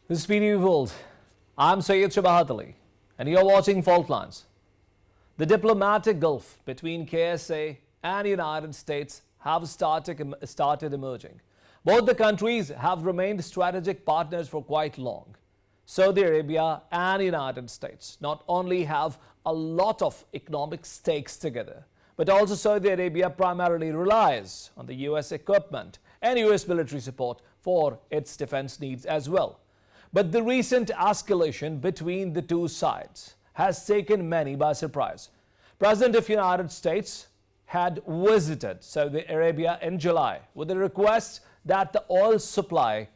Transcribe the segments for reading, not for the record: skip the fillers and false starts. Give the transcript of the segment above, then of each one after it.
This is Speedy World. I'm SYED and you're watching Fault Lines. The diplomatic gulf between KSA and the United States have started emerging. Both the countries have remained strategic partners for quite long. Saudi Arabia and the United States not only have a lot of economic stakes together, but also Saudi Arabia primarily relies on the US equipment and US military support for its defense needs as well. But the recent escalation between the two sides has taken many by surprise. President of the United States had visited Saudi Arabia in July with a request that the oil supply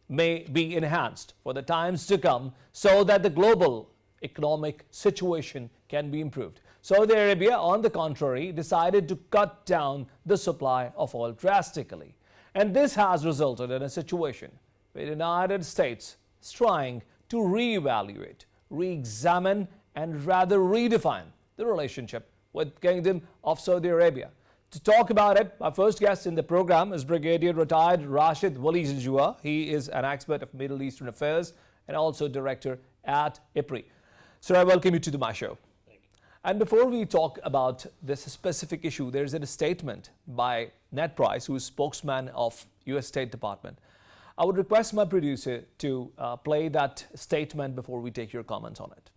may be enhanced for the times to come so that the global economic situation can be improved. Saudi Arabia, on the contrary, decided to cut down the supply of oil drastically. And this has resulted in a situation where the United States is trying to reevaluate, re-examine and rather redefine the relationship with the Kingdom of Saudi Arabia. To talk about it, our first guest in the program is Brigadier Retired Rashid Wali-Zajua. He is an expert of Middle Eastern affairs and also director at IPRI. Sir, I welcome you to my show. Thank you. And before we talk about this specific issue, there is a statement by Ned Price, who is spokesman of U.S. State Department. I would request my producer to play that statement before we take your comments on it.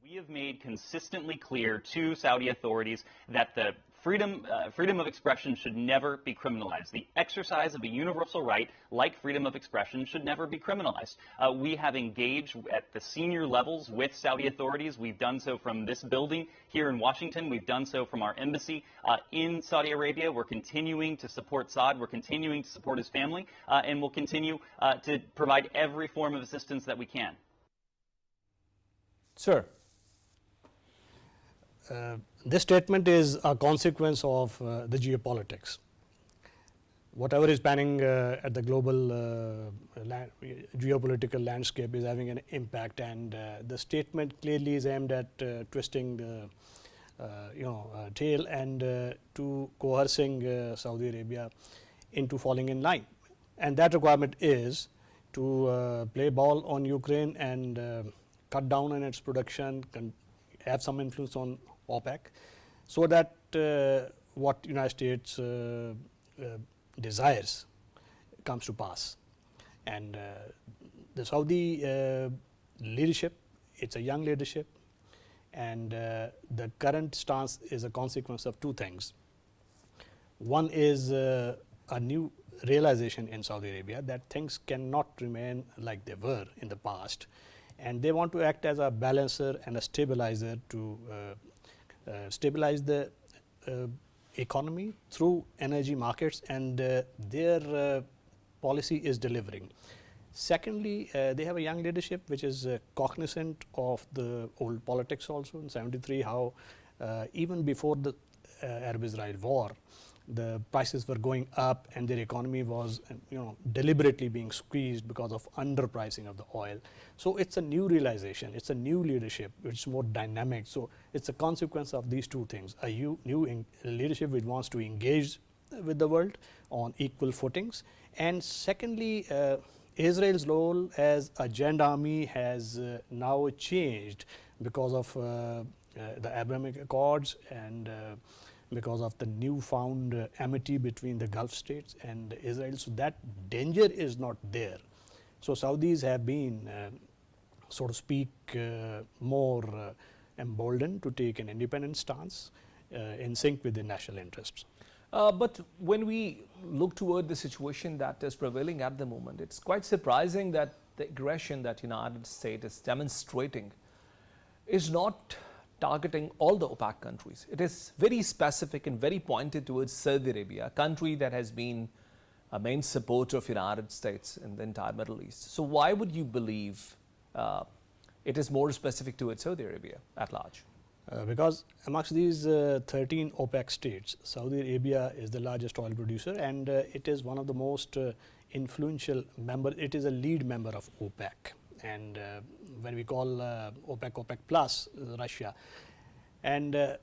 We have made consistently clear to Saudi authorities that the freedom of expression should never be criminalized. The exercise of a universal right, like freedom of expression, should never be criminalized. We have engaged at the senior levels with Saudi authorities. We've done so from this building here in Washington. We've done so from our embassy in Saudi Arabia. We're continuing to support Saud. We're continuing to support his family, and we'll continue to provide every form of assistance that we can. Sir. This statement is a consequence of the geopolitics. Whatever is panning at the global geopolitical landscape is having an impact, and the statement clearly is aimed at twisting the tail and to coercing Saudi Arabia into falling in line. And that requirement is to play ball on Ukraine and cut down on its production, have some influence on OPEC, so that what United States desires comes to pass. And the Saudi leadership, it's a young leadership, and the current stance is a consequence of two things. One is a new realization in Saudi Arabia that things cannot remain like they were in the past, and they want to act as a balancer and a stabilizer to stabilize the economy through energy markets, and their policy is delivering. Secondly, they have a young leadership which is cognizant of the old politics also in 73, how even before the Arab-Israel war, the prices were going up and their economy was deliberately being squeezed because of underpricing of the oil. So it's a new realization, it's a new leadership which is more dynamic. So it's a consequence of these two things: a new leadership which wants to engage with the world on equal footings, and secondly, Israel's role as a giant army has now changed because of the Abrahamic Accords and because of the newfound amity between the Gulf states and Israel. So that danger is not there. So Saudis have been, so to speak, more emboldened to take an independent stance in sync with the national interests. But when we look toward the situation that is prevailing at the moment, it's quite surprising that the aggression that the United States is demonstrating is not targeting all the OPEC countries. It is very specific and very pointed towards Saudi Arabia, a country that has been a main supporter of the United States in the entire Middle East. So why would you believe it is more specific towards Saudi Arabia at large? Because amongst these 13 OPEC states, Saudi Arabia is the largest oil producer, and it is one of the most influential members. It is a lead member of OPEC. And when we call OPEC, OPEC plus Russia, and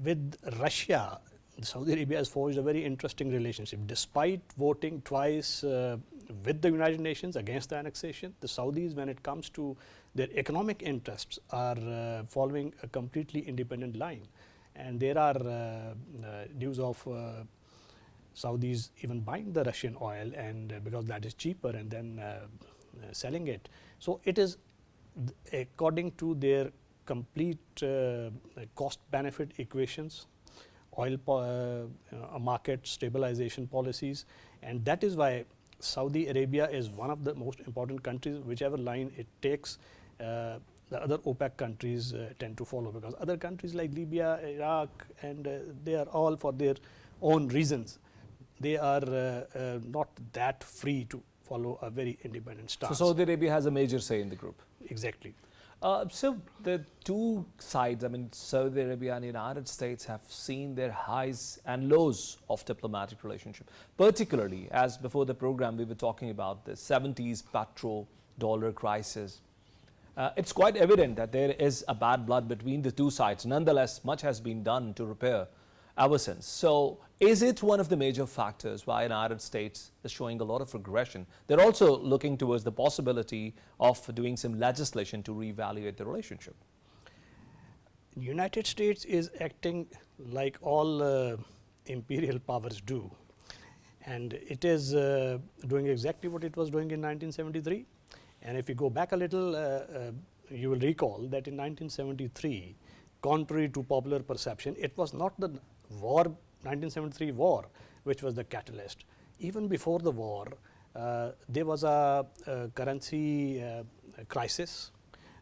with Russia, Saudi Arabia has forged a very interesting relationship. Despite voting twice with the United Nations against the annexation, the Saudis, when it comes to their economic interests, are following a completely independent line. And there are news of Saudis even buying the Russian oil, and because that is cheaper, and then selling it. So it is according to their complete cost benefit equations, oil market stabilization policies, and that is why Saudi Arabia is one of the most important countries. Whichever line it takes, the other OPEC countries tend to follow, because other countries like Libya, Iraq, and they are all, for their own reasons, they are not that free to follow a very independent stance. So Saudi Arabia has a major say in the group. Exactly. So the two sides, I mean, Saudi Arabia and the United States, have seen their highs and lows of diplomatic relationship. Particularly, as before the program we were talking about the 70s petro-dollar crisis. It's quite evident that there is a bad blood between the two sides. Nonetheless, much has been done to repair ever since. So is it one of the major factors why the United States is showing a lot of regression? They're also looking towards the possibility of doing some legislation to reevaluate the relationship. The United States is acting like all imperial powers do, and it is doing exactly what it was doing in 1973. And if you go back a little, you will recall that in 1973, contrary to popular perception, it was not the war, 1973 war, which was the catalyst. Even before the war, there was a currency crisis.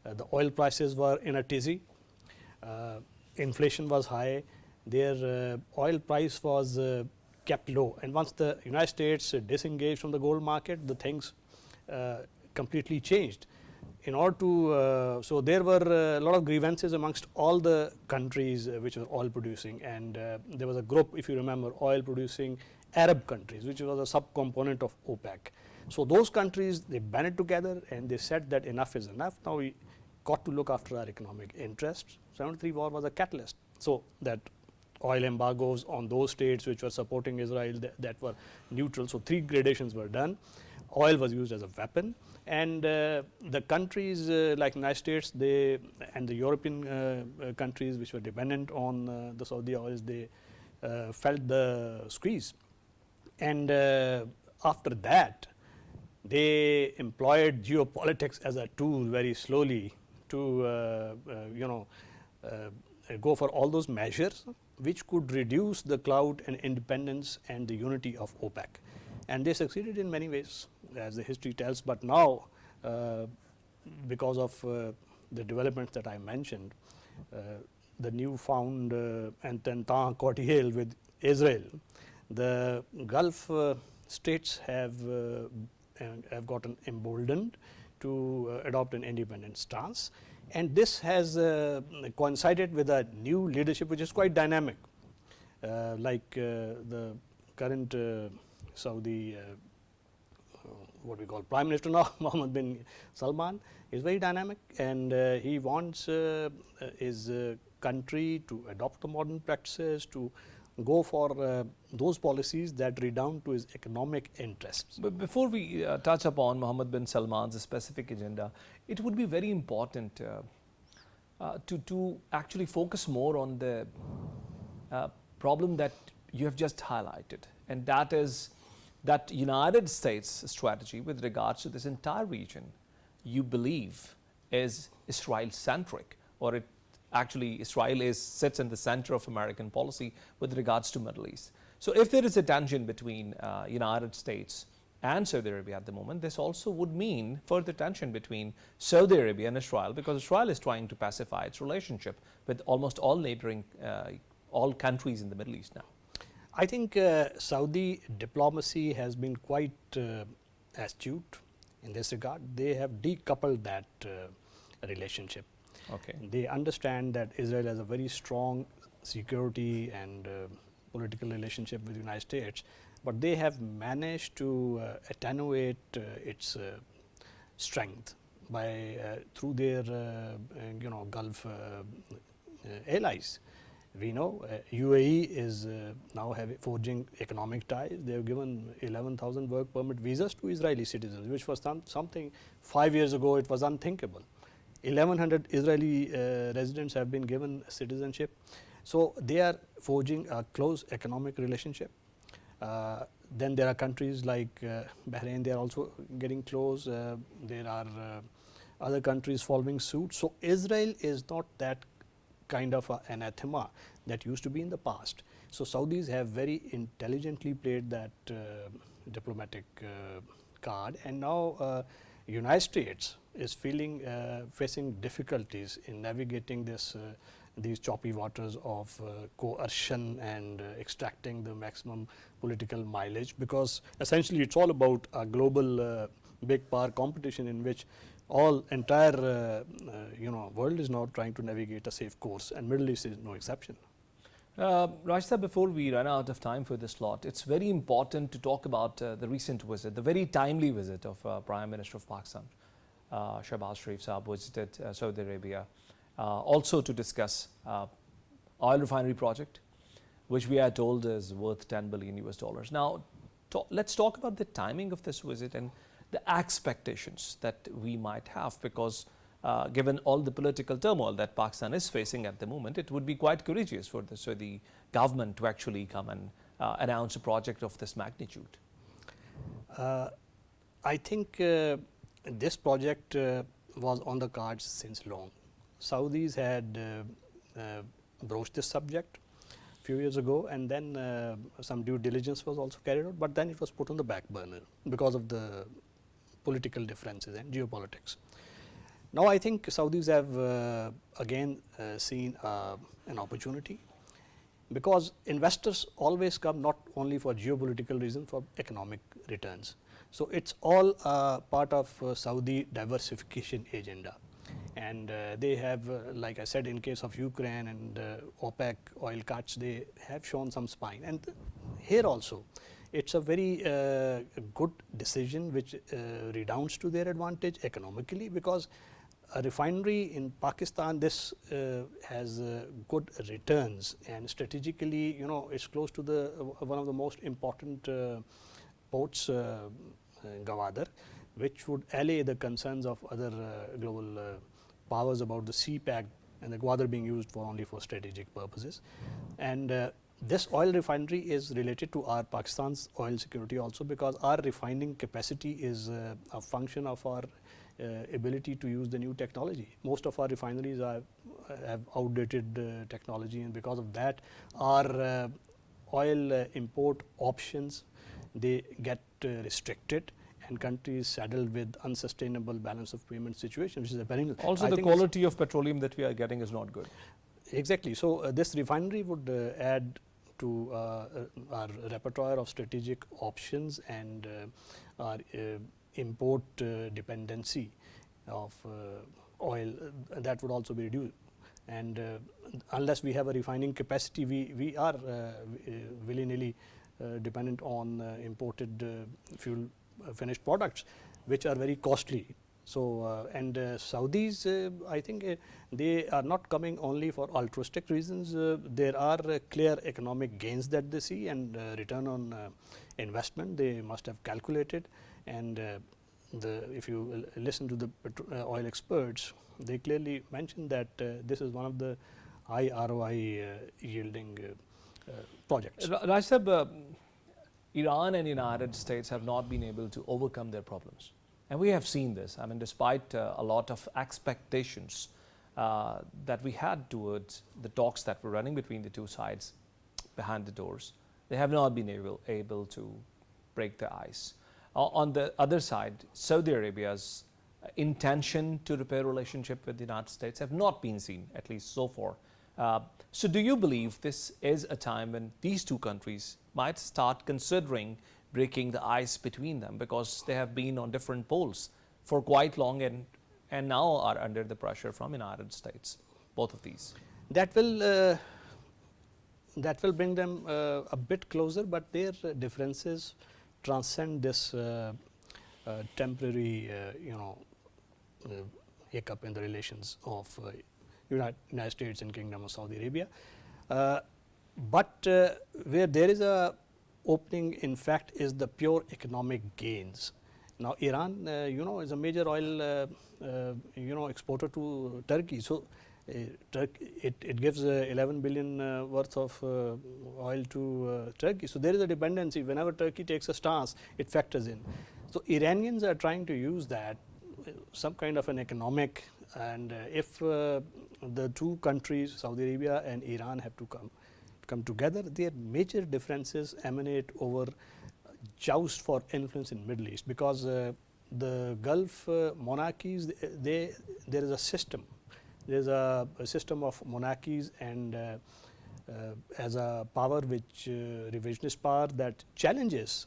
The oil prices were in a tizzy. Inflation was high. Their oil price was kept low. And once the United States disengaged from the gold market, the things completely changed. In order to, so there were a lot of grievances amongst all the countries which were oil producing, and there was a group, if you remember, oil producing Arab countries, which was a subcomponent of OPEC. So those countries, they banded together and they said that enough is enough. Now we got to look after our economic interests. 73 war was a catalyst. So that oil embargoes on those states which were supporting Israel, that were neutral. So three gradations were done. Oil was used as a weapon, and the countries like United States, they and the European countries which were dependent on the Saudi oils, they felt the squeeze. And after that, they employed geopolitics as a tool very slowly to go for all those measures which could reduce the clout and independence and the unity of OPEC. And they succeeded in many ways, as the history tells. But now, because of the developments that I mentioned, the newfound entente cordiale with Israel, the Gulf states have gotten emboldened to adopt an independent stance. And this has coincided with a new leadership which is quite dynamic, like the current Saudi, what we call Prime Minister now, Mohammed bin Salman, is very dynamic, and he wants his country to adopt the modern practices, to go for those policies that redound to his economic interests. But before we touch upon Mohammed bin Salman's specific agenda, it would be very important to actually focus more on the problem that you have just highlighted, and that is that United States strategy with regards to this entire region, you believe, is Israel-centric, or it actually Israel sits in the center of American policy with regards to Middle East. So if there is a tension between United States and Saudi Arabia at the moment, this also would mean further tension between Saudi Arabia and Israel, because Israel is trying to pacify its relationship with almost all neighboring, all countries in the Middle East now. I think Saudi diplomacy has been quite astute in this regard. They have decoupled that relationship. Okay. They understand that Israel has a very strong security and political relationship with the United States, but they have managed to attenuate its strength by through their Gulf allies. We know UAE is now forging economic ties. They have given 11,000 work permit visas to Israeli citizens, which was something 5 years ago it was unthinkable. 1,100 Israeli residents have been given citizenship. So they are forging a close economic relationship. Then there are countries like Bahrain, they are also getting close. There are other countries following suit. So Israel is not that kind of anathema that used to be in the past. So Saudis have very intelligently played that diplomatic card, and now United States is facing difficulties in navigating these choppy waters of coercion and extracting the maximum political mileage, because essentially it's all about a global big power competition in which entire world is now trying to navigate a safe course, and Middle East is no exception. Rajta, before we run out of time for this slot, it's very important to talk about the recent visit, the very timely visit of Prime Minister of Pakistan, Shahbaz Sharif Saab, visited Saudi Arabia, also to discuss oil refinery project, which we are told is worth $10 billion US. Now, let's talk about the timing of this visit and the expectations that we might have, because given all the political turmoil that Pakistan is facing at the moment, it would be quite courageous for the Saudi government to actually come and announce a project of this magnitude. I think this project was on the cards since long. Saudis had broached this subject a few years ago, and then some due diligence was also carried out, but then it was put on the back burner because of the political differences and geopolitics. Now I think Saudis have again seen an opportunity, because investors always come not only for geopolitical reasons, for economic returns. So it's all part of Saudi diversification agenda, and they have, like I said, in case of Ukraine and OPEC oil cuts, they have shown some spine, and here also it's a very good decision which redounds to their advantage economically, because a refinery in Pakistan, this has good returns, and strategically, it's close to the one of the most important ports, Gwadar, which would allay the concerns of other global powers about the sea pact and the Gwadar being used only for strategic purposes. And this oil refinery is related to our Pakistan's oil security also, because our refining capacity is a function of our ability to use the new technology. Most of our refineries have outdated technology, and because of that, our oil import options, they get restricted, and countries saddled with unsustainable balance of payment situation, which is a perennial. Also, the quality of petroleum that we are getting is not good. Exactly. So this refinery would add to our repertoire of strategic options, and our import dependency of oil, that would also be reduced. And unless we have a refining capacity, we are willy-nilly dependent on imported fuel finished products, which are very costly. So and Saudis, I think they are not coming only for altruistic reasons. There are clear economic gains that they see, and return on investment they must have calculated. And if you listen to the oil experts, they clearly mention that this is one of the high ROI yielding projects. Rajsab, Iran and United States have not been able to overcome their problems. And we have seen this. I mean, despite a lot of expectations that we had towards the talks that were running between the two sides behind the doors, they have not been able to break the ice. On the other side, Saudi Arabia's intention to repair relationship with the United States have not been seen, at least so far. So do you believe this is a time when these two countries might start considering breaking the ice between them, because they have been on different poles for quite long and now are under the pressure from United States, both of these? That will bring them a bit closer, but their differences transcend this temporary hiccup in the relations of United States and Kingdom of Saudi Arabia. But where there is a opening, in fact, is the pure economic gains. Now, Iran, is a major oil, exporter to Turkey. So, it gives 11 billion worth of oil to Turkey. So, there is a dependency. Whenever Turkey takes a stance, it factors in. So, Iranians are trying to use that, some kind of an economic, and if the two countries, Saudi Arabia and Iran, have to come together, their major differences emanate over joust for influence in Middle East, because the Gulf monarchies, there is a system. There is a system of monarchies, and as a power which revisionist power that challenges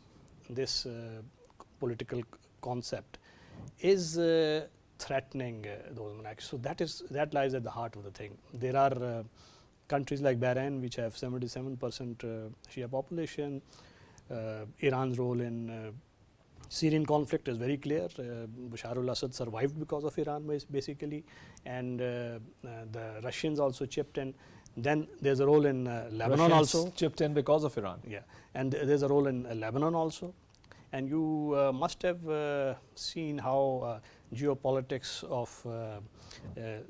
this political concept is threatening those monarchies. So that lies at the heart of the thing. There are countries like Bahrain which have 77% Shia population. Iran's role in Syrian conflict is very clear. Bashar al-Assad survived because of Iran basically, and the Russians also chipped in. Then there's a role in Lebanon Russians also. chipped in because of Iran. Yeah, and there's a role in Lebanon also. And you must have seen how geopolitics of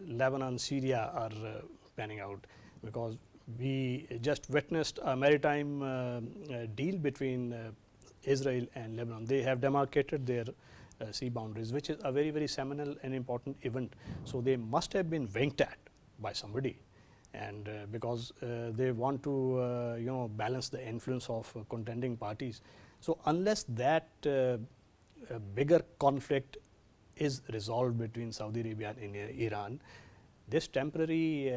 Lebanon, Syria are panning out, because we just witnessed a maritime deal between Israel and Lebanon. They have demarcated their sea boundaries, which is a very, very seminal and important event. So, they must have been winked at by somebody, and because they want to balance the influence of contending parties. So, unless that bigger conflict is resolved between Saudi Arabia and Iran, this temporary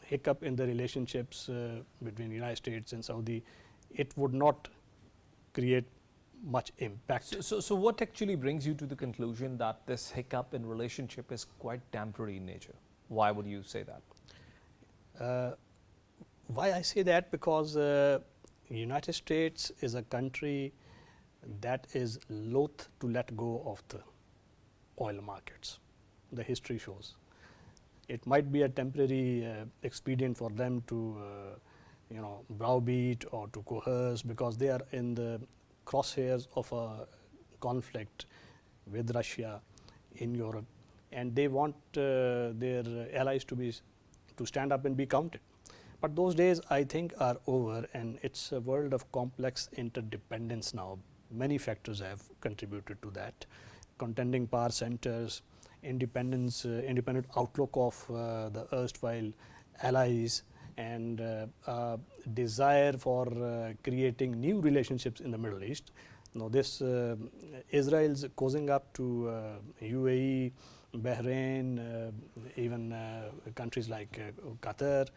hiccup in the relationships between the United States and Saudi, it would not create much impact. So what actually brings you to the conclusion that this hiccup in relationship is quite temporary in nature? Why would you say that? Why I say that? Because United States is a country that is loath to let go of the oil markets. The history shows. It might be a temporary expedient for them to browbeat or to coerce, because they are in the crosshairs of a conflict with Russia in Europe, and they want their allies to stand up and be counted. But those days, I think, are over, and it's a world of complex interdependence now. Many factors have contributed to that. Contending power centers, independent outlook of the erstwhile allies, and desire for creating new relationships in the Middle East. Now, this Israel's causing up to UAE, Bahrain, even countries like Qatar,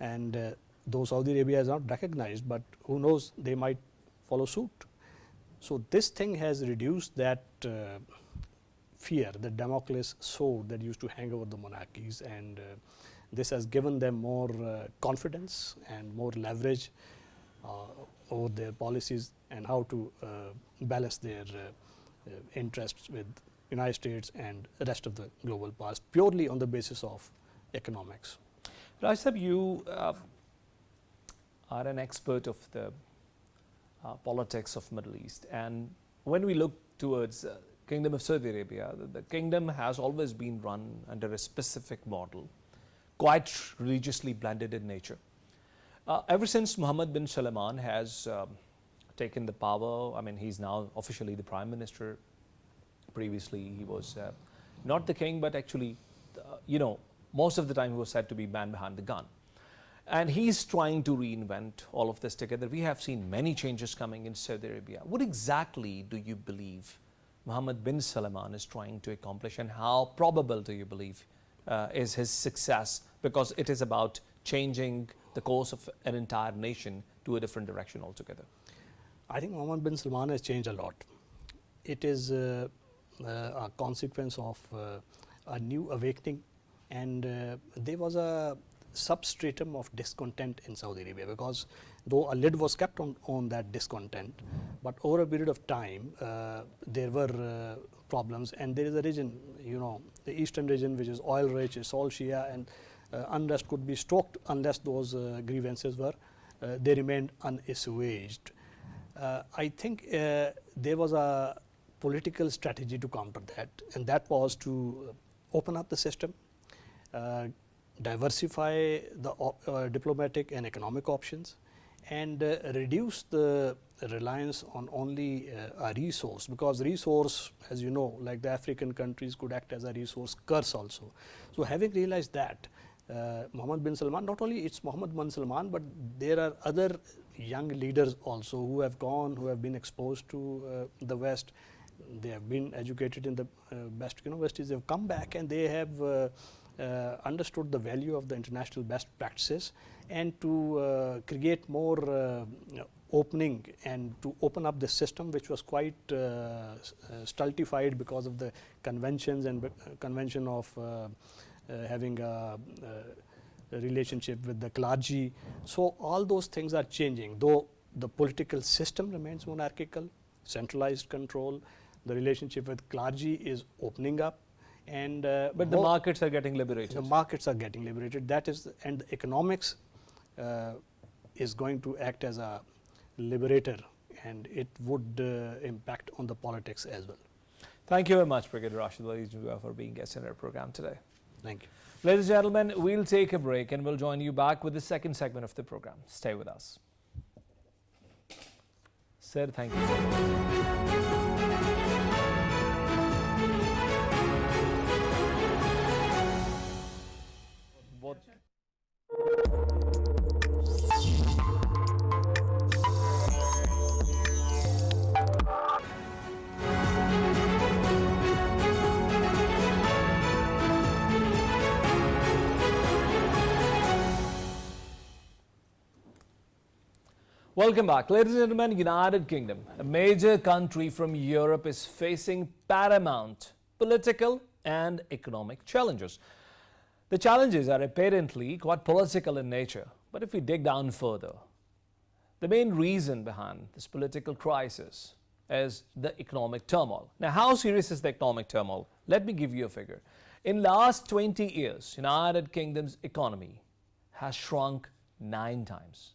and though Saudi Arabia is not recognized, but who knows, they might follow suit. So, this thing has reduced that fear, the Damocles sword that used to hang over the monarchies, and this has given them more confidence and more leverage over their policies and how to balance their interests with United States and the rest of the global powers, purely on the basis of economics. Raj Sahib, you are an expert of the politics of Middle East, and when we look towards Kingdom of Saudi Arabia, the kingdom has always been run under a specific model, quite religiously blended in nature. Ever since Mohammed bin Salman has taken the power, I mean, he's now officially the Prime Minister. Previously, he was not the king, but actually, most of the time he was said to be man behind the gun. And he's trying to reinvent all of this together. We have seen many changes coming in Saudi Arabia. What exactly do you believe Mohammed bin Salman is trying to accomplish, and how probable do you believe is his success, because it is about changing the course of an entire nation to a different direction altogether? I think Mohammed bin Salman has changed a lot. It is a consequence of a new awakening, and there was a substratum of discontent in Saudi Arabia, because though a lid was kept on that discontent, but over a period of time there were problems, and there is a region, the eastern region, which is oil rich, is all Shia, and unrest could be stoked unless those grievances were they remained unassuaged. I think there was a political strategy to counter that, and that was to open up the system, diversify the diplomatic and economic options, and reduce the reliance on only a resource, because resource, as you know, like the African countries, could act as a resource curse also. So having realized that, Mohammed bin Salman, not only it's Mohammed bin Salman, but there are other young leaders also who have gone, who have been exposed to the West. They have been educated in the best universities. They've come back and they have understood the value of the international best practices, and to create more opening and to open up the system, which was quite stultified because of the conventions and convention of having a relationship with the clergy. So all those things are changing, though the political system remains monarchical, centralized control. The relationship with clergy is opening up, and but the markets are getting liberated. The markets are getting liberated. That is, and the economics is going to act as a liberator, and it would impact on the politics as well. Thank you very much, Brigadier Rashid Wali, for being guest in our program today. Thank you. Ladies and gentlemen, we'll take a break and we'll join you back with the second segment of the program. Stay with us. Sir, thank you. What? Welcome back. Ladies and gentlemen, United Kingdom, a major country from Europe, is facing paramount political and economic challenges. The challenges are apparently quite political in nature, but if we dig down further, the main reason behind this political crisis is the economic turmoil. Now, how serious is the economic turmoil? Let me give you a figure. In last 20 years, United Kingdom's economy has shrunk 9 times.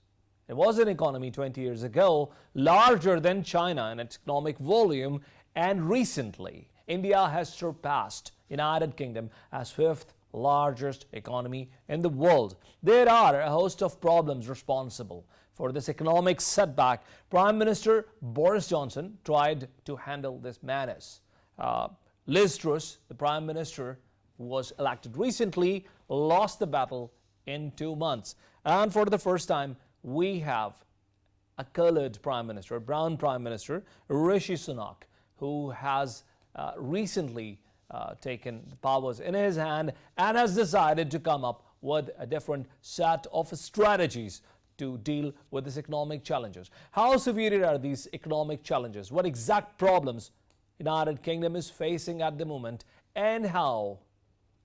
It was an economy 20 years ago larger than China in its economic volume, and recently India has surpassed United Kingdom as 5th largest economy in the world. There are a host of problems responsible for this economic setback. Prime Minister Boris Johnson tried to handle this menace. Liz Truss, the Prime Minister who was elected recently, lost the battle in 2 months. And for the first time, we have a colored Prime Minister, a brown Prime Minister, Rishi Sunak, who has recently taken the powers in his hand and has decided to come up with a different set of strategies to deal with these economic challenges. How severe are these economic challenges? What exact problems United Kingdom is facing at the moment, and how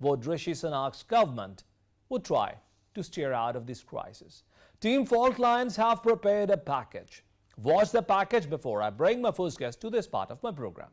would Rishi Sunak's government would try to steer out of this crisis? Team Fault Lines have prepared a package. Watch the package before I bring my first guest to this part of my program.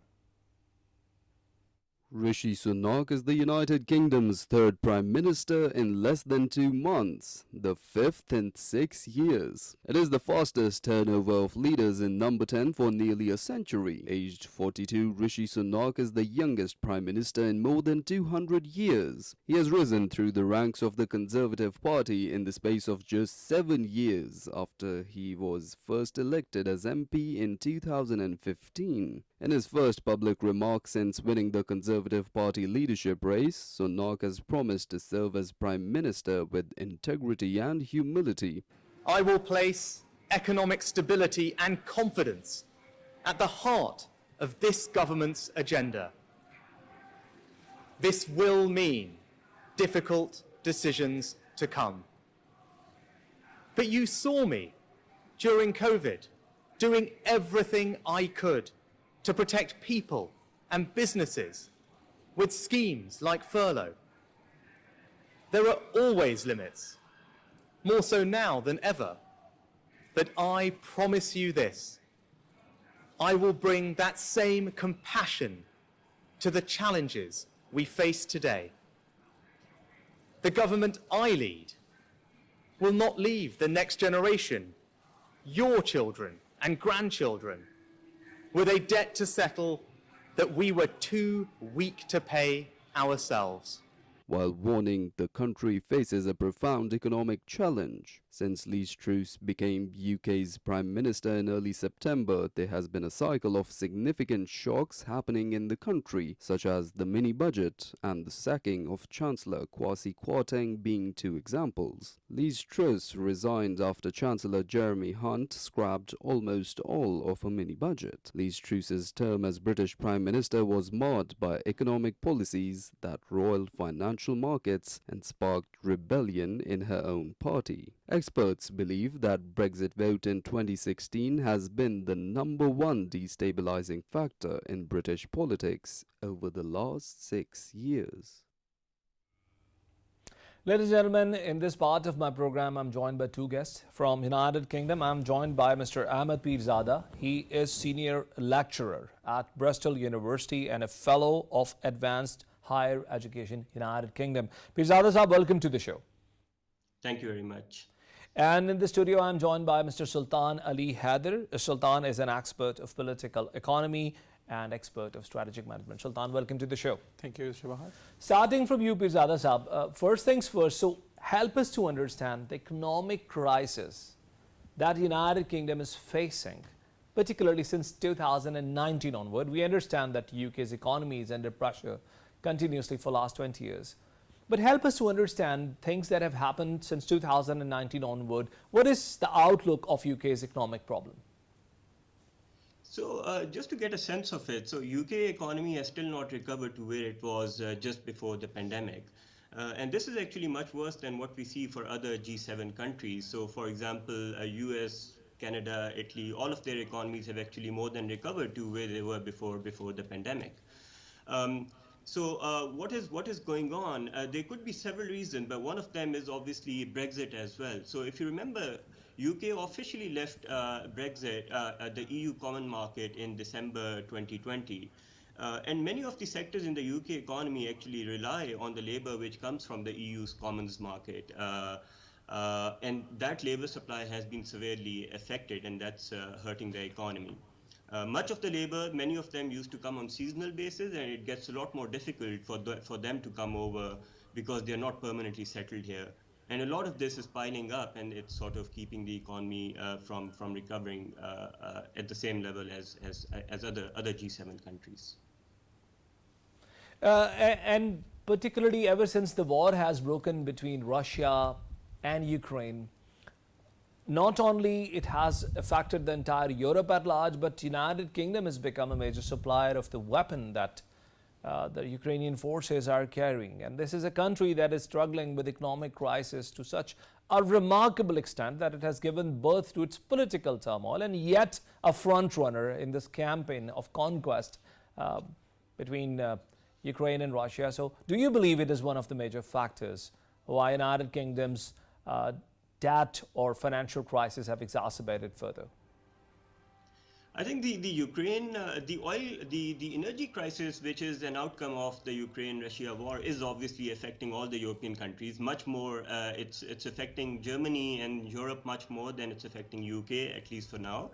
Rishi Sunak is the United Kingdom's 3rd Prime Minister in less than 2 months, the 5th in 6 years. It is the fastest turnover of leaders in number 10 for nearly a century. Aged 42, Rishi Sunak is the youngest Prime Minister in more than 200 years. He has risen through the ranks of the Conservative Party in the space of just 7 years after he was first elected as MP in 2015. In his first public remarks since winning the Conservative Party leadership race, Sunak has promised to serve as Prime Minister with integrity and humility. I will place economic stability and confidence at the heart of this government's agenda. This will mean difficult decisions to come. But you saw me during COVID doing everything I could to protect people and businesses with schemes like furlough. There are always limits, more so now than ever. But I promise you this: I will bring that same compassion to the challenges we face today. The government I lead will not leave the next generation, your children and grandchildren, with a debt to settle that we were too weak to pay ourselves. While warning the country faces a profound economic challenge. Since Liz Truss became UK's Prime Minister in early September, there has been a cycle of significant shocks happening in the country, such as the mini-budget and the sacking of Chancellor Kwasi Kwarteng being two examples. Liz Truss resigned after Chancellor Jeremy Hunt scrapped almost all of a mini-budget. Liz Truss's term as British Prime Minister was marred by economic policies that roiled financial markets and sparked rebellion in her own party. Experts believe that Brexit vote in 2016 has been the #1 destabilizing factor in British politics over the last 6 years. Ladies and gentlemen, in this part of my program, I'm joined by two guests from United Kingdom. I'm joined by Mr. Ahmed Pirzada. He is senior lecturer at Bristol University and a fellow of Advanced Higher Education, United Kingdom. Pirzada sahab, welcome to the show. Thank you very much. And in the studio, I'm joined by Mr. Sultan Ali Haider. Sultan is an expert of political economy and expert of strategic management. Sultan, welcome to the show. Thank you, Shabahat. Starting from you, Pirzada sahab, first things first, so help us to understand the economic crisis that United Kingdom is facing, particularly since 2019 onward. We understand that UK's economy is under pressure continuously for the last 20 years. But help us to understand things that have happened since 2019 onward. What is the outlook of UK's economic problem? So just to get a sense of it, so UK economy has still not recovered to where it was just before the pandemic. And this is actually much worse than what we see for other G7 countries. So for example, US, Canada, Italy, all of their economies have actually more than recovered to where they were before the pandemic. So what is going on? There could be several reasons, but one of them is obviously Brexit as well. So if you remember, UK officially left Brexit, the EU common market in December 2020. And many of the sectors in the UK economy actually rely on the labor which comes from the EU's commons market. And that labor supply has been severely affected, and that's hurting the economy. Much of the labor, many of them used to come on seasonal basis, and it gets a lot more difficult for them to come over because they're not permanently settled here. And a lot of this is piling up, and it's sort of keeping the economy from recovering at the same level as other G7 countries. And particularly ever since the war has broken between Russia and Ukraine, not only it has affected the entire Europe at large, but United Kingdom has become a major supplier of the weapon that the Ukrainian forces are carrying. And this is a country that is struggling with economic crisis to such a remarkable extent that it has given birth to its political turmoil, and yet a front runner in this campaign of conquest between Ukraine and Russia. So do you believe it is one of the major factors why United Kingdom's debt or financial crisis have exacerbated further? I think the Ukraine, the energy crisis, which is an outcome of the Ukraine-Russia war, is obviously affecting all the European countries much more. It's affecting Germany and Europe much more than it's affecting UK, at least for now.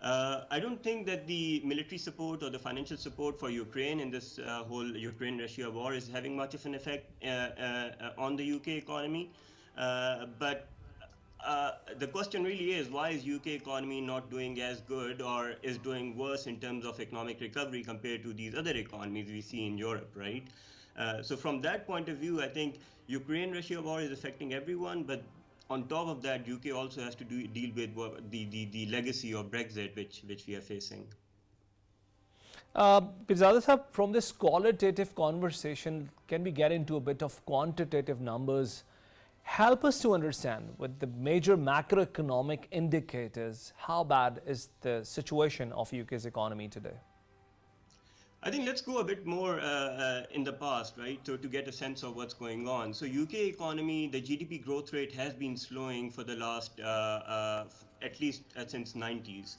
I don't think that the military support or the financial support for Ukraine in this whole Ukraine-Russia war is having much of an effect on the UK economy. But the question really is, why is UK economy not doing as good or is doing worse in terms of economic recovery compared to these other economies we see in Europe, right? So from that point of view, I think Ukraine-Russia war is affecting everyone, but on top of that, UK also has to deal with the legacy of Brexit, which we are facing. Pirzada sahab, from this qualitative conversation, can we get into a bit of quantitative numbers? Help us to understand, with the major macroeconomic indicators, how bad is the situation of UK's economy today? I think let's go a bit more in the past, right, to get a sense of what's going on. So UK economy, the GDP growth rate has been slowing for the last, at least since 90s.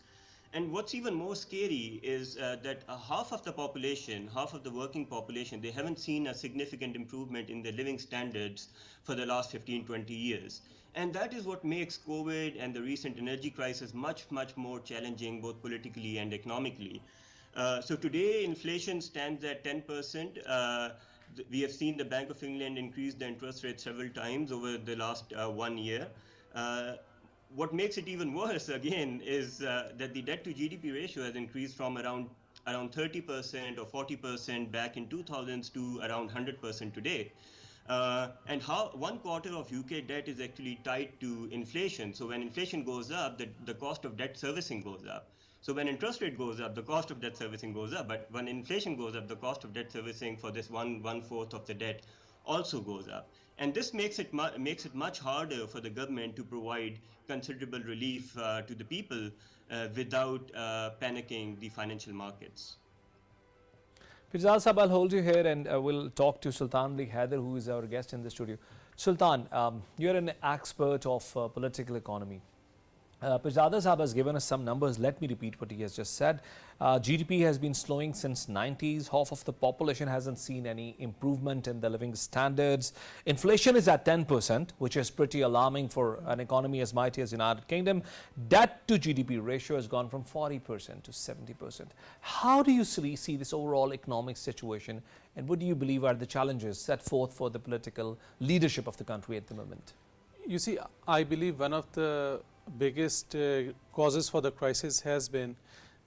And what's even more scary is that half of the population, half of the working population, they haven't seen a significant improvement in their living standards for the last 15, 20 years. And that is what makes COVID and the recent energy crisis much, much more challenging, both politically and economically. So today, inflation stands at 10%. We have seen the Bank of England increase the interest rate several times over the last 1 year. What makes it even worse, again, is that the debt to GDP ratio has increased from around 30% or 40% back in 2000s to around 100% today. And how 1/4 of UK debt is actually tied to inflation. So when inflation goes up, the cost of debt servicing goes up. So when interest rate goes up, the cost of debt servicing goes up. But when inflation goes up, the cost of debt servicing for this 1/4 of the debt also goes up. And this makes it much harder for the government to provide considerable relief to the people without panicking the financial markets. Pirzad Sahab, I'll hold you here and we'll talk to Sultan Ali Haider, who is our guest in the studio. Sultan, you're an expert of political economy. Pirzada Sahab has given us some numbers. Let me repeat what he has just said. GDP has been slowing since 90s. Half of the population hasn't seen any improvement in the living standards. Inflation is at 10%, which is pretty alarming for an economy as mighty as United Kingdom. Debt to GDP ratio has gone from 40% to 70%. How do you see this overall economic situation, and what do you believe are the challenges set forth for the political leadership of the country at the moment? You see, I believe one of the biggest causes for the crisis has been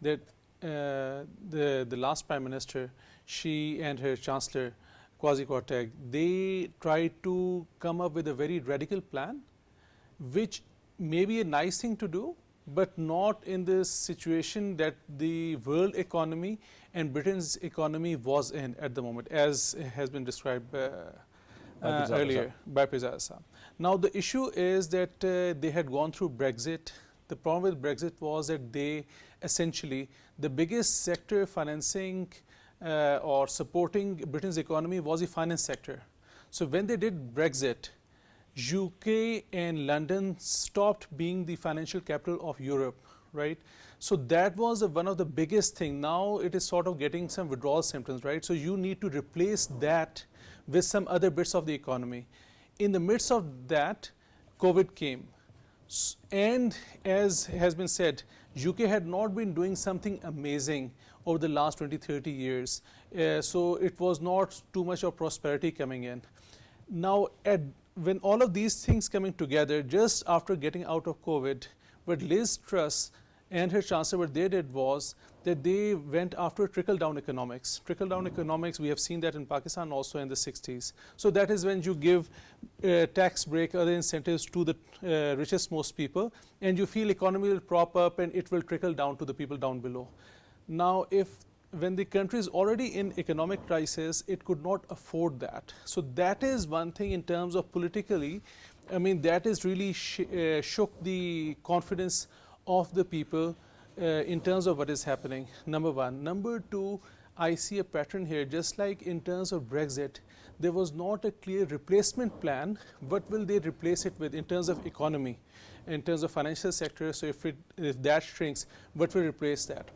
that the last Prime Minister, she and her Chancellor, Kwasi Kwarteng, they tried to come up with a very radical plan, which may be a nice thing to do, but not in the situation that the world economy and Britain's economy was in at the moment, as has been described earlier by Pirzada Sahab. Now the issue is that they had gone through Brexit. The problem with Brexit was that they essentially, the biggest sector financing or supporting Britain's economy was the finance sector. So when they did Brexit, UK and London stopped being the financial capital of Europe, right? So that was one of the biggest thing. Now it is sort of getting some withdrawal symptoms, right? So you need to replace that with some other bits of the economy. In the midst of that, COVID came. And as has been said, UK had not been doing something amazing over the last 20, 30 years. So it was not too much of prosperity coming in. Now, when all of these things coming together, just after getting out of COVID, what Liz Truss and her Chancellor, what they did was that they went after trickle-down economics. Trickle-down economics, we have seen that in Pakistan also in the 60s. So that is when you give tax break, other incentives to the richest most people, and you feel economy will prop up and it will trickle down to the people down below. Now, when the country is already in economic crisis, it could not afford that. So that is one thing in terms of politically, I mean, that is really shook the confidence of the people in terms of what is happening, number one. Number two, I see a pattern here, just like in terms of Brexit, there was not a clear replacement plan. What will they replace it with in terms of economy, in terms of financial sector? So if that shrinks, what will replace that?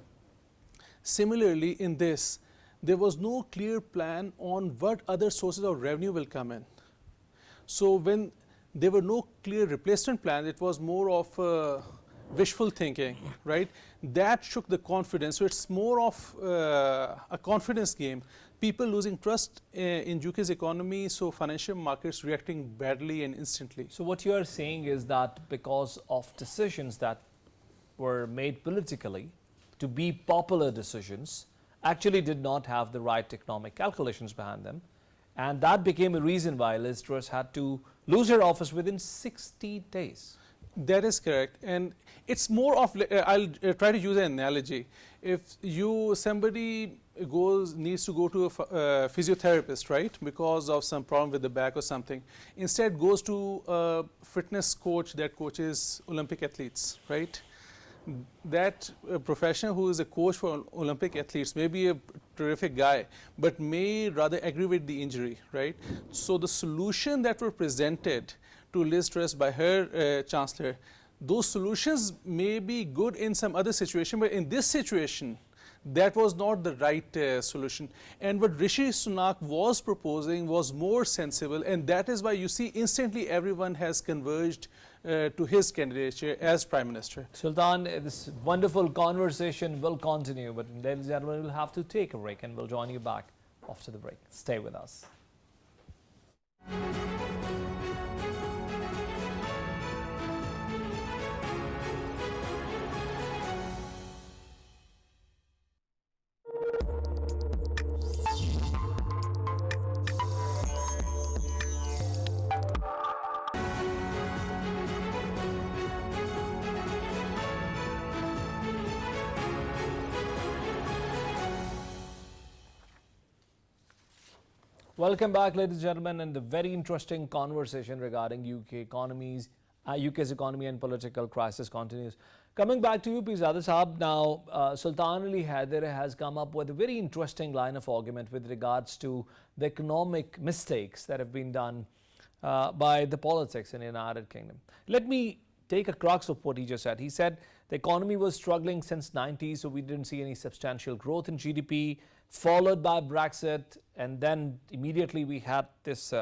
Similarly, in this, there was no clear plan on what other sources of revenue will come in. So when there were no clear replacement plan, it was more of wishful thinking, right? That shook the confidence. So it's more of a confidence game. People losing trust in UK's economy, so financial markets reacting badly and instantly. So what you are saying is that because of decisions that were made politically to be popular decisions, actually did not have the right economic calculations behind them. And that became a reason why Liz Truss had to lose her office within 60 days. That is correct, and it's more of, I'll try to use an analogy. If somebody needs to go to a physiotherapist, right, because of some problem with the back or something, instead goes to a fitness coach that coaches Olympic athletes, right? That professional who is a coach for Olympic athletes may be a terrific guy, but may rather aggravate the injury, right? So the solution that were presented to Liz Truss by her Chancellor, those solutions may be good in some other situation, but in this situation, that was not the right solution. And what Rishi Sunak was proposing was more sensible, and that is why you see instantly everyone has converged to his candidature as Prime Minister. Sultan, this wonderful conversation will continue, but ladies and gentlemen, we'll have to take a break and we'll join you back after the break. Stay with us. Welcome back, ladies and gentlemen, and the very interesting conversation regarding UK's economy and political crisis continues. Coming back to you, Pirzada Saab, now Sultan Ali Haider has come up with a very interesting line of argument with regards to the economic mistakes that have been done by the politics in the United Kingdom. Let me take a crux of what he just said. He said the economy was struggling since 90s, so we didn't see any substantial growth in GDP, followed by Brexit, and then immediately we had this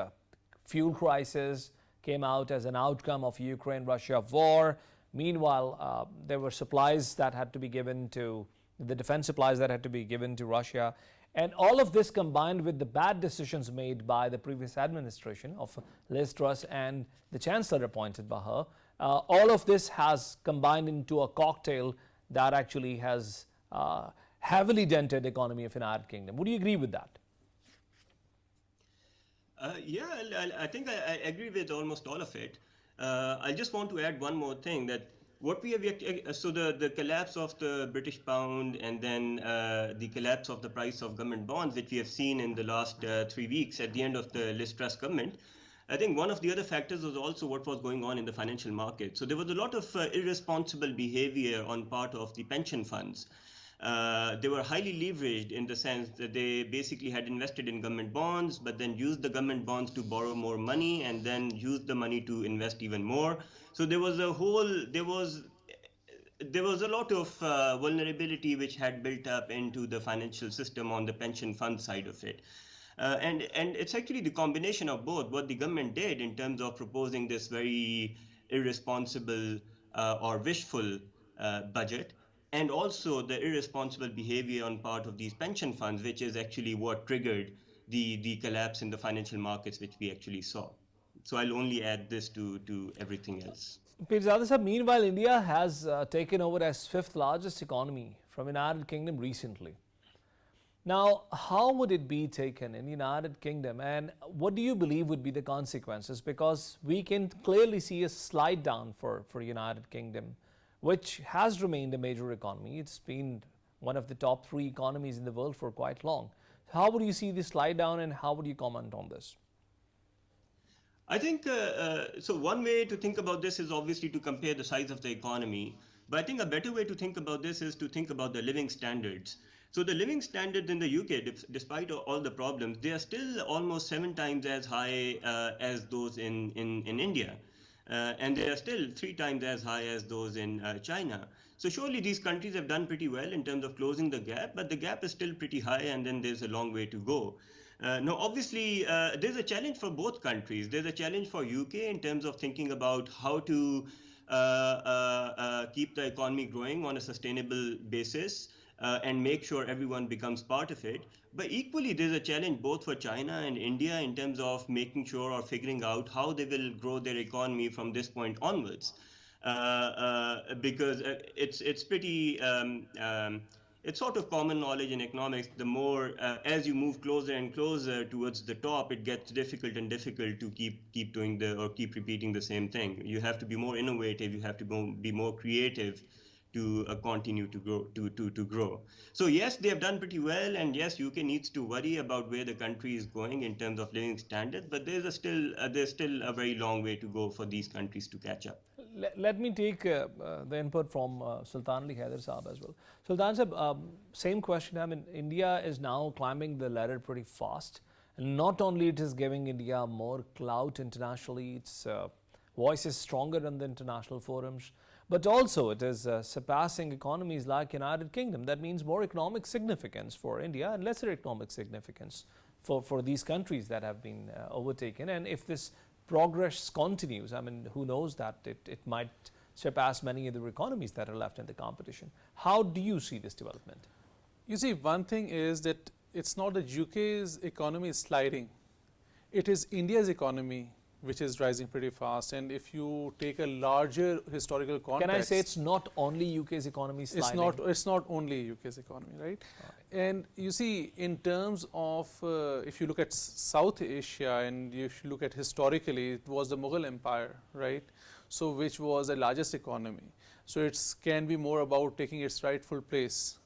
fuel crisis came out as an outcome of Ukraine-Russia war. Meanwhile, there were supplies that had to be given to the defense supplies that had to be given to Russia. And all of this combined with the bad decisions made by the previous administration of Liz Truss and the Chancellor appointed by her, all of this has combined into a cocktail that actually has heavily dented the economy of the United Kingdom. Would you agree with that? Yeah, I think I agree with almost all of it. I just want to add one more thing, that what we have yet, so the collapse of the British pound and then the collapse of the price of government bonds, which we have seen in the last 3 weeks at the end of the Liz Truss government, I think one of the other factors was also what was going on in the financial market. So there was a lot of irresponsible behavior on part of the pension funds. They were highly leveraged in the sense that they basically had invested in government bonds, but then used the government bonds to borrow more money and then used the money to invest even more. So there was a lot of vulnerability which had built up into the financial system on the pension fund side of it. And it's actually the combination of both, what the government did in terms of proposing this very irresponsible or wishful budget, and also the irresponsible behavior on part of these pension funds, which is actually what triggered the collapse in the financial markets, which we actually saw. So I'll only add this to everything else. Pirzada Sahab, meanwhile, India has taken over as fifth largest economy from United Kingdom recently. Now, how would it be taken in the United Kingdom, and what do you believe would be the consequences? Because we can clearly see a slide down for United Kingdom, which has remained a major economy. It's been one of the top 3 economies in the world for quite long. How would you see this slide down, and how would you comment on this? I think, so one way to think about this is obviously to compare the size of the economy. But I think a better way to think about this is to think about the living standards. So the living standards in the UK, despite all the problems, they are still almost 7 times as high as those in India. And they are still 3 times as high as those in China. So surely these countries have done pretty well in terms of closing the gap, but the gap is still pretty high, and then there's a long way to go. Now, obviously, there's a challenge for both countries. There's a challenge for UK in terms of thinking about how to keep the economy growing on a sustainable basis and make sure everyone becomes part of it. But equally, there's a challenge both for China and India in terms of making sure or figuring out how they will grow their economy from this point onwards. Because it's pretty, it's sort of common knowledge in economics. The more, as you move closer and closer towards the top, it gets difficult and difficult to keep doing keep repeating the same thing. You have to be more innovative. You have to be more creative to continue to grow. So yes, they have done pretty well, and yes, UK needs to worry about where the country is going in terms of living standards, but there's still a very long way to go for these countries to catch up. Let me take the input from Sultan Ali Haider Saab as well. Sultan Saab, same question. I mean, India is now climbing the ladder pretty fast, and not only it is giving India more clout internationally, it's voice is stronger in the international forums, but also it is surpassing economies like United Kingdom. That means more economic significance for India and lesser economic significance for these countries that have been overtaken. And if this progress continues, I mean, who knows that it might surpass many other economies that are left in the competition. How do you see this development? You see, one thing is that it's not that UK's economy is sliding. It is India's economy which is rising pretty fast. And if you take a larger historical context, can I say it's not only UK's economy sliding? It's not only UK's economy, right? And you see, in terms of if you look at South Asia and if you look at historically, it was the Mughal Empire, right? So which was the largest economy. So it can be more about taking its rightful place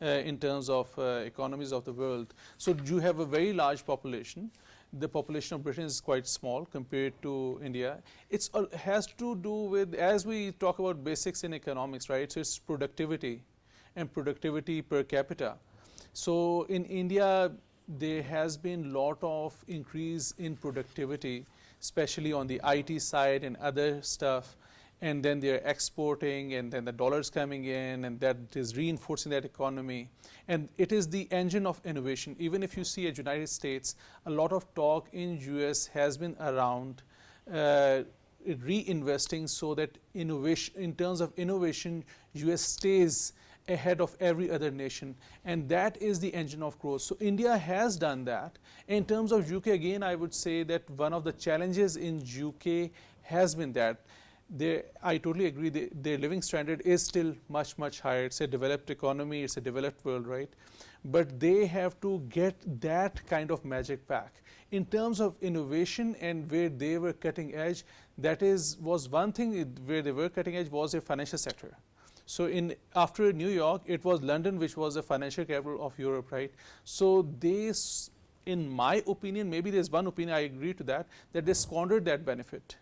in terms of economies of the world. So you have a very large population. The population of Britain is quite small compared to India. It has to do with, as we talk about basics in economics, right? So it's productivity and productivity per capita. So in India, there has been a lot of increase in productivity, especially on the IT side and other stuff. And then they're exporting, and then the dollar's coming in, and that is reinforcing that economy. And it is the engine of innovation. Even if you see at United States, a lot of talk in US has been around reinvesting so that innovation, in terms of innovation, US stays ahead of every other nation, and that is the engine of growth. So India has done that. In terms of UK, again, I would say that one of the challenges in UK has been that I totally agree, their living standard is still much, much higher. It's a developed economy, it's a developed world, right? But they have to get that kind of magic back. In terms of innovation and where they were cutting edge, was one thing where they were cutting edge was a financial sector. So after New York, it was London, which was the financial capital of Europe, right? So in my opinion, maybe there's one opinion, I agree to that they squandered that benefit.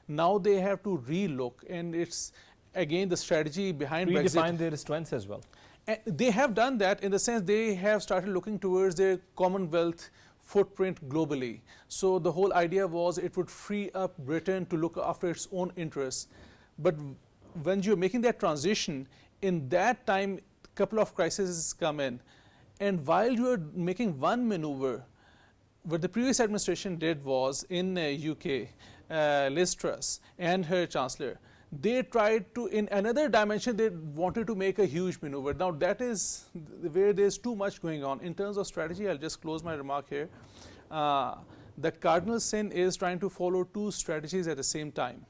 Now they have to relook, and it's again the strategy behind redefine Brexit. Their strengths as well. And they have done that in the sense they have started looking towards their Commonwealth footprint globally. So the whole idea was it would free up Britain to look after its own interests. But when you're making that transition, in that time, a couple of crises come in. And while you're making one maneuver, what the previous administration did was in UK, Liz Truss and her chancellor, they tried to, in another dimension, they wanted to make a huge maneuver. Now that is where there's too much going on. In terms of strategy, I'll just close my remark here. The cardinal sin is trying to follow two strategies at the same time.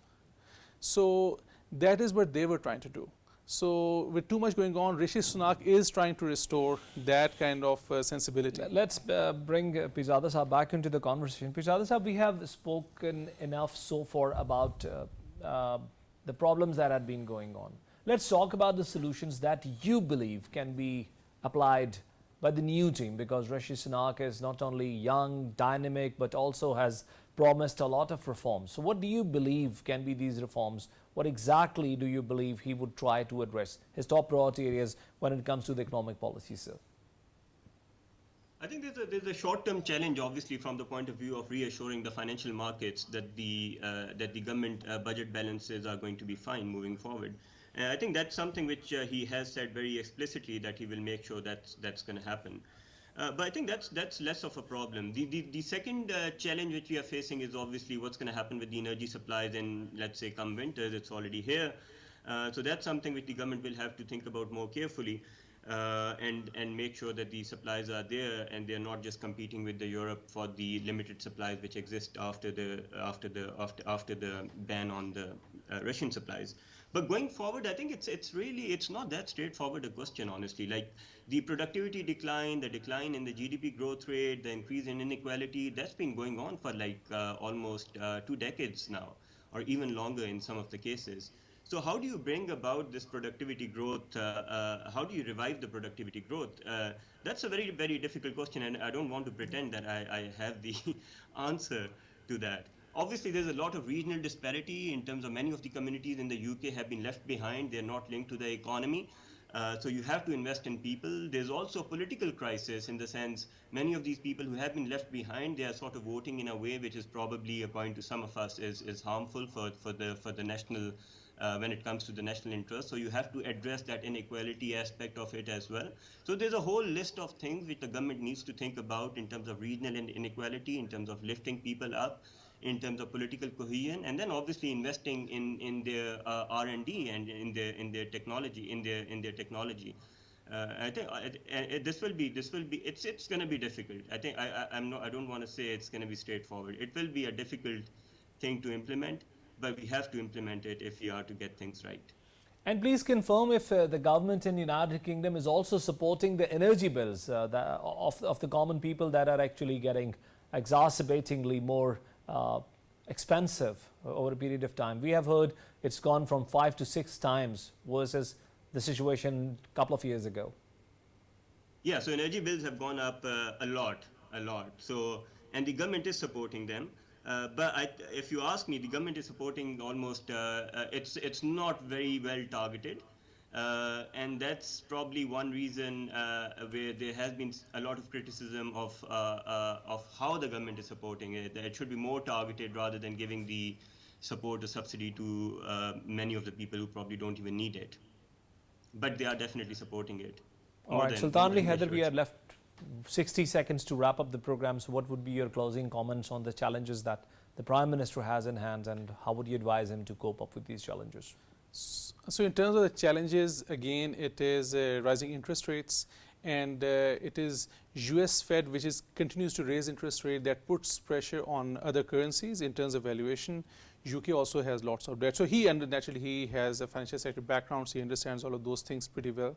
So that is what they were trying to do. So with too much going on, Rishi Sunak is trying to restore that kind of sensibility. Let's bring Pirzada Sahab back into the conversation. Pirzada Sahab, we have spoken enough so far about the problems that had been going on. Let's talk about the solutions that you believe can be applied by the new team, because Rishi Sunak is not only young, dynamic, but also has promised a lot of reforms. So what do you believe can be these reforms? What exactly do you believe he would try to address, his top priority areas when it comes to the economic policy, sir? I think there's a short-term challenge, obviously, from the point of view of reassuring the financial markets that the government budget balances are going to be fine moving forward. And I think that's something which he has said very explicitly, that he will make sure that's going to happen. But I think that's less of a problem. The second challenge which we are facing is obviously what's going to happen with the energy supplies in, let's say, come winter. It's already here. So that's something which the government will have to think about more carefully and make sure that the supplies are there and they're not just competing with the Europe for the limited supplies which exist after the ban on the Russian supplies. But going forward, I think it's not that straightforward a question, honestly. Like the productivity decline, the decline in the GDP growth rate, the increase in inequality, that's been going on for like almost 2 decades now, or even longer in some of the cases. So how do you bring about this productivity growth? How do you revive the productivity growth? That's a very, very difficult question, and I don't want to pretend that I have the answer to that. Obviously, there's a lot of regional disparity in terms of many of the communities in the UK have been left behind. They're not linked to the economy. So you have to invest in people. There's also a political crisis in the sense many of these people who have been left behind, they are sort of voting in a way which is probably, according to some of us, is harmful for the national, when it comes to the national interest. So you have to address that inequality aspect of it as well. So there's a whole list of things which the government needs to think about in terms of regional inequality, in terms of lifting people up, in terms of political cohesion, and then obviously investing in their R&D and in their technology, in their technology. I think this will be it's going to be difficult. I think I don't want to say it's going to be straightforward. It will be a difficult thing to implement, but we have to implement it if we are to get things right. And please confirm if the government in United Kingdom is also supporting the energy bills of the common people that are actually getting exacerbatingly more expensive over a period of time. We have heard it's gone from 5 to 6 times versus the situation a couple of years ago. Yeah, so energy bills have gone up a lot. So, and the government is supporting them. But if you ask me, the government is supporting almost, it's not very well targeted. And that's probably one reason where there has been a lot of criticism of how the government is supporting it. That it should be more targeted rather than giving the support or subsidy to many of the people who probably don't even need it. But they are definitely supporting it. All right, Sultan Ali Haider, we are left 60 seconds to wrap up the program. So what would be your closing comments on the challenges that the Prime Minister has in hand, and how would you advise him to cope up with these challenges? So in terms of the challenges, again, it is rising interest rates, and it is US Fed which continues to raise interest rate that puts pressure on other currencies in terms of valuation. UK also has lots of debt. So naturally he has a financial sector background, so he understands all of those things pretty well.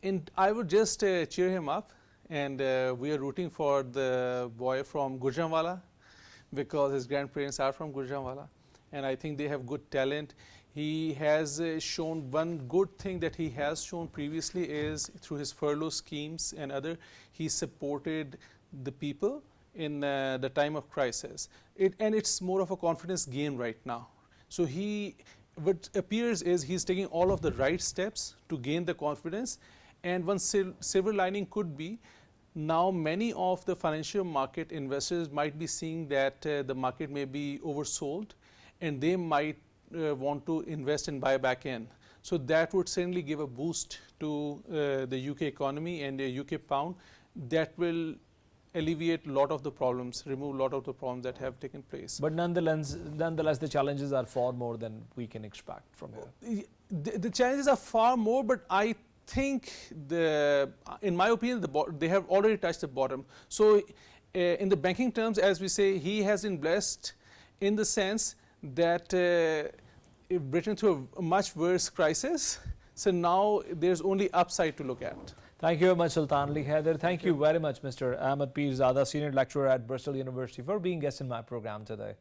And I would just cheer him up, and we are rooting for the boy from Gujranwala because his grandparents are from Gujranwala, and I think they have good talent. He has shown one good thing that he has shown previously is through his furlough schemes and other, he supported the people in the time of crisis. And it's more of a confidence game right now. So what appears is he's taking all of the right steps to gain the confidence. And one silver lining could be now many of the financial market investors might be seeing that the market may be oversold, and they might want to invest and buy back in. So that would certainly give a boost to the UK economy and the UK pound. That will alleviate a lot of the problems, remove a lot of the problems that have taken place. But nonetheless, the challenges are far more than we can expect from here. The challenges are far more, but I think, in my opinion, they have already touched the bottom. So in the banking terms, as we say, he has been blessed in the sense that Britain through a much worse crisis. So now there's only upside to look at. Thank you very much, Sultan Ali Haider. Thank you very much, Mr. Ahmed Pirzada, Senior Lecturer at Bristol University, for being guest in my program today.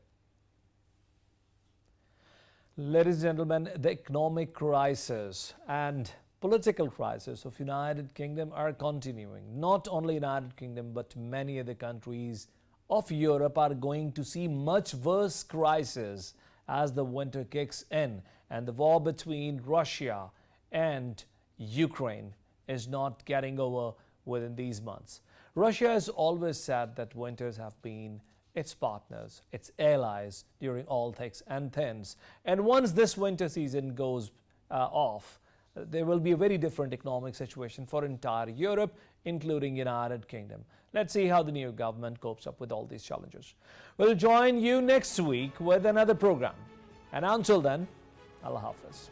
Ladies and gentlemen, the economic crisis and political crisis of United Kingdom are continuing. Not only United Kingdom, but many other countries of Europe are going to see much worse crisis as the winter kicks in, and the war between Russia and Ukraine is not getting over within these months. Russia has always said that winters have been its partners, its allies during all thicks and thins. And once this winter season goes off, there will be a very different economic situation for entire Europe, including United Kingdom. Let's see how the new government copes up with all these challenges. We'll join you next week with another program. And until then, Allah Hafiz.